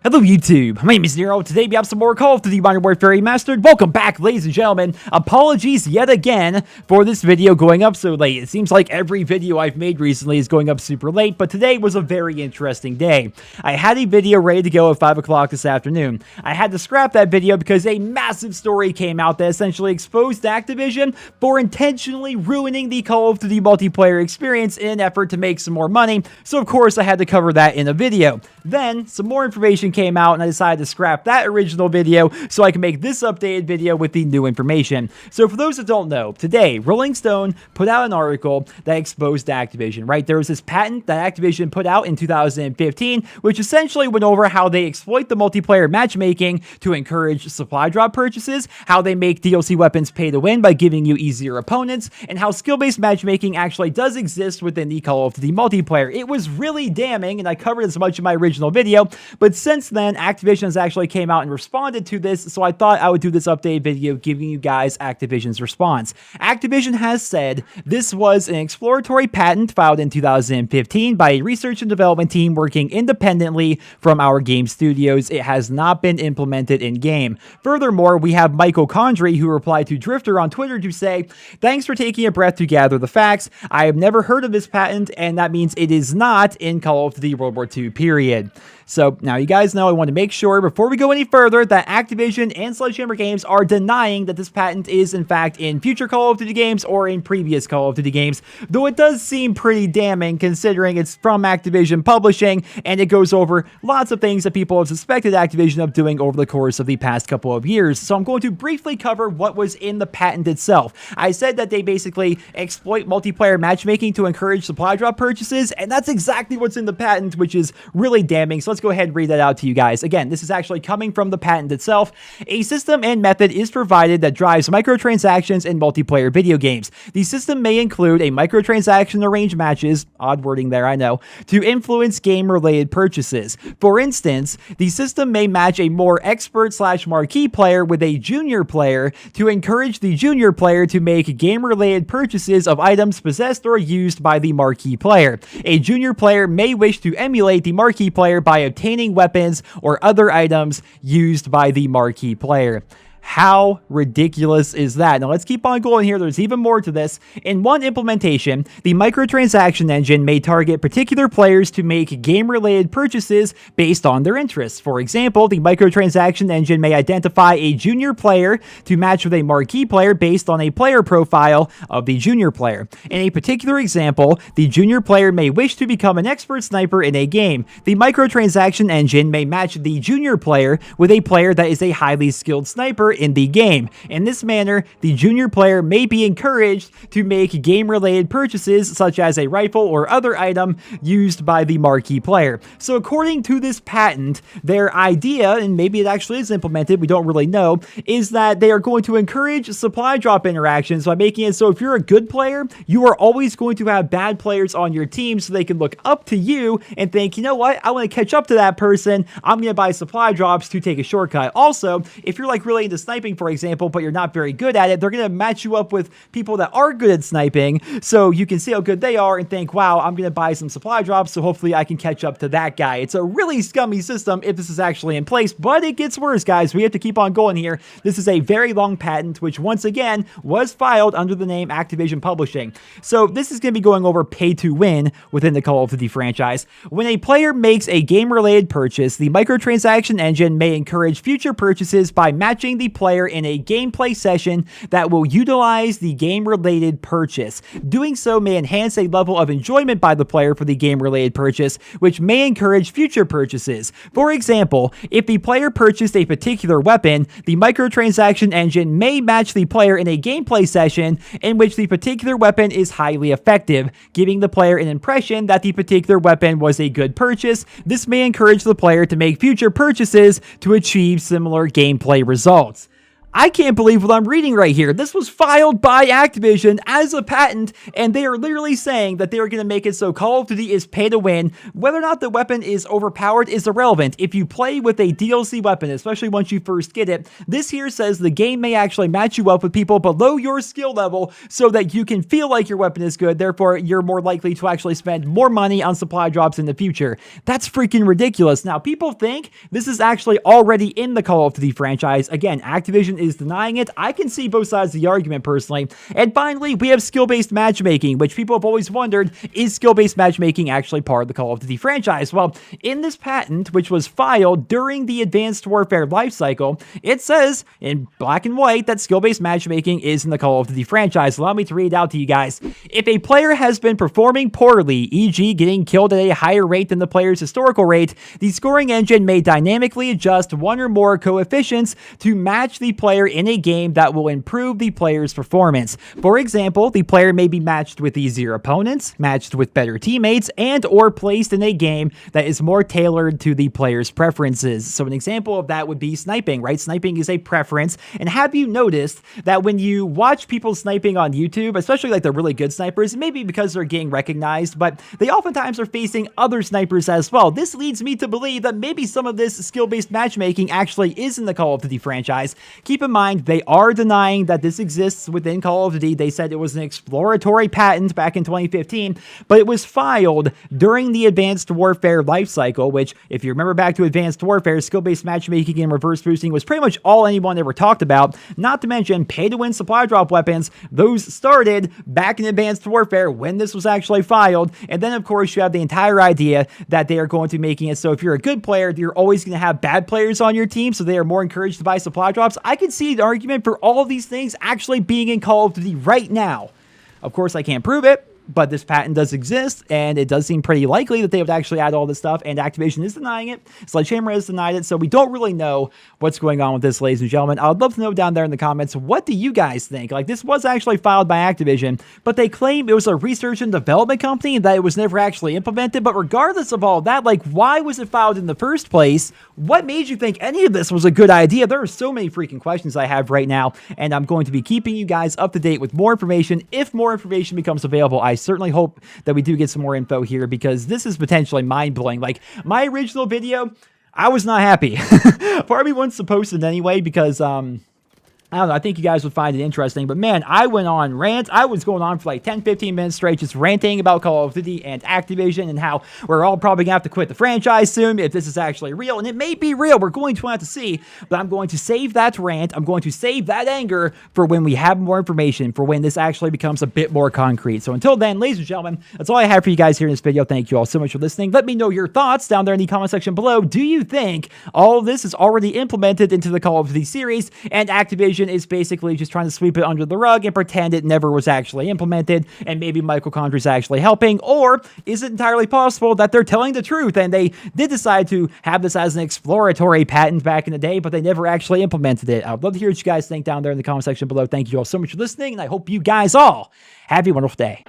Hello YouTube, my name is Nero. Today we have some more Call of Duty Modern Warfare Remastered. Welcome back, ladies and gentlemen. Apologies yet again for this video going up so late. It seems like every video I've made recently is going up super late, but today was a very interesting day. I had a video ready to go at 5 o'clock this afternoon. I had to scrap that video because a massive story came out that essentially exposed Activision for intentionally ruining the Call of Duty multiplayer experience in an effort to make some more money, so of course I had to cover that in a video. Then, some more information came out and I decided to scrap that original video so I can make this updated video with the new information. So for those that don't know, today Rolling Stone put out an article that exposed Activision, right? There was this patent that Activision put out in 2015, which essentially went over how they exploit the multiplayer matchmaking to encourage supply drop purchases, how they make DLC weapons pay to win by giving you easier opponents, and how skill-based matchmaking actually does exist within the Call of Duty multiplayer. It was really damning, and I covered as much in my original video, but since then, Activision has actually came out and responded to this, so I thought I would do this updated video giving you guys Activision's response. Activision has said this was an exploratory patent filed in 2015 by a research and development team working independently from our game studios. It has not been implemented in-game. Furthermore, we have Michael Condrey, who replied to Drifter on Twitter to say, "Thanks for taking a breath to gather the facts. I have never heard of this patent, and that means it is not in Call of Duty World War II, period." So now you guys know I want to make sure before we go any further that Activision and Sledgehammer Games are denying that this patent is in fact in future Call of Duty games or in previous Call of Duty games, though it does seem pretty damning considering it's from Activision Publishing and it goes over lots of things that people have suspected Activision of doing over the course of the past couple of years. So I'm going to briefly cover what was in the patent itself. I said that they basically exploit multiplayer matchmaking to encourage supply drop purchases, and that's exactly what's in the patent, which is really damning. So let's go ahead and read that out to you guys. Again, this is actually coming from the patent itself. A system and method is provided that drives microtransactions in multiplayer video games. The system may include a microtransaction arranged matches, odd wording there, I know, to influence game-related purchases. For instance, the system may match a more expert/marquee player with a junior player to encourage the junior player to make game-related purchases of items possessed or used by the marquee player. A junior player may wish to emulate the marquee player by obtaining weapons or other items used by the marquee player. How ridiculous is that? Now let's keep on going here. There's even more to this. In one implementation, the microtransaction engine may target particular players to make game-related purchases based on their interests. For example, the microtransaction engine may identify a junior player to match with a marquee player based on a player profile of the junior player. In a particular example, the junior player may wish to become an expert sniper in a game. The microtransaction engine may match the junior player with a player that is a highly skilled sniper in the game. In this manner, the junior player may be encouraged to make game-related purchases such as a rifle or other item used by the marquee player. So according to this patent, their idea, and maybe it actually is implemented, we don't really know, is that they are going to encourage supply drop interactions by making it so if you're a good player, you are always going to have bad players on your team so they can look up to you and think, you know what, I want to catch up to that person, I'm going to buy supply drops to take a shortcut. Also, if you're like really into sniping, for example, but you're not very good at it, they're going to match you up with people that are good at sniping, so you can see how good they are and think, wow, I'm going to buy some supply drops, so hopefully I can catch up to that guy. It's a really scummy system if this is actually in place, but it gets worse, guys. We have to keep on going here. This is a very long patent, which once again was filed under the name Activision Publishing. So this is going to be going over pay to win within the Call of Duty franchise. When a player makes a game-related purchase, the microtransaction engine may encourage future purchases by matching the player in a gameplay session that will utilize the game-related purchase. Doing so may enhance a level of enjoyment by the player for the game-related purchase, which may encourage future purchases. For example, if the player purchased a particular weapon, the microtransaction engine may match the player in a gameplay session in which the particular weapon is highly effective, giving the player an impression that the particular weapon was a good purchase. This may encourage the player to make future purchases to achieve similar gameplay results. I can't believe what I'm reading right here. This was filed by Activision as a patent, and they are literally saying that they are going to make it so Call of Duty is pay to win. Whether or not the weapon is overpowered is irrelevant. If you play with a DLC weapon, especially once you first get it, this here says the game may actually match you up with people below your skill level so that you can feel like your weapon is good. Therefore, you're more likely to actually spend more money on supply drops in the future. That's freaking ridiculous. Now, people think this is actually already in the Call of Duty franchise. Again, Activision is denying it. I can see both sides of the argument personally. And finally, we have skill-based matchmaking, which people have always wondered, is skill-based matchmaking actually part of the Call of Duty franchise? Well, in this patent, which was filed during the Advanced Warfare lifecycle, it says in black and white that skill-based matchmaking is in the Call of Duty franchise. Allow me to read it out to you guys. If a player has been performing poorly, e.g. getting killed at a higher rate than the player's historical rate, the scoring engine may dynamically adjust one or more coefficients to match the player in a game that will improve the player's performance. For example, the player may be matched with easier opponents, matched with better teammates, and or placed in a game that is more tailored to the player's preferences. So an example of that would be sniping, right? Sniping is a preference. And have you noticed that when you watch people sniping on YouTube, especially like the really good snipers, maybe because they're getting recognized, but they oftentimes are facing other snipers as well. This leads me to believe that maybe some of this skill-based matchmaking actually is in the Call of Duty franchise. Keep in mind, they are denying that this exists within Call of Duty. They said it was an exploratory patent back in 2015, but it was filed during the Advanced Warfare lifecycle, which, if you remember back to Advanced Warfare, skill-based matchmaking and reverse boosting was pretty much all anyone ever talked about, not to mention pay-to-win supply drop weapons. Those started back in Advanced Warfare when this was actually filed, and then, of course, you have the entire idea that they are going to be making it so if you're a good player, you're always going to have bad players on your team, so they are more encouraged to buy supply drops. I can see the argument for all of these things actually being in Call of Duty right now. Of course, I can't prove it, but this patent does exist, and it does seem pretty likely that they would actually add all this stuff, and Activision is denying it. Sledgehammer has denied it, so we don't really know what's going on with this, ladies and gentlemen. I would love to know down there in the comments, what do you guys think? Like, this was actually filed by Activision, but they claim it was a research and development company and that it was never actually implemented, but regardless of all that, like, why was it filed in the first place? What made you think any of this was a good idea? There are so many freaking questions I have right now, and I'm going to be keeping you guys up to date with more information. If more information becomes available, I certainly hope that we do get some more info here, because this is potentially mind-blowing. Like, my original video, I was not happy. Part of me wasn't supposed to anyway, because I don't know, I think you guys would find it interesting, but man, I went on rant. I was going on for like 10-15 minutes straight just ranting about Call of Duty and Activision and how we're all probably gonna have to quit the franchise soon if this is actually real, and it may be real. We're going to have to see, but I'm going to save that rant. I'm going to save that anger for when we have more information, for when this actually becomes a bit more concrete. So until then, ladies and gentlemen, that's all I have for you guys here in this video. Thank you all so much for listening. Let me know your thoughts down there in the comment section below. Do you think all of this is already implemented into the Call of Duty series, and Activision is basically just trying to sweep it under the rug and pretend it never was actually implemented, and maybe mitochondria is actually helping? Or is it entirely possible that they're telling the truth and they did decide to have this as an exploratory patent back in the day, but they never actually implemented it? I would love to hear what you guys think down there in the comment section below. Thank you all so much for listening, and I hope you guys all have a wonderful day.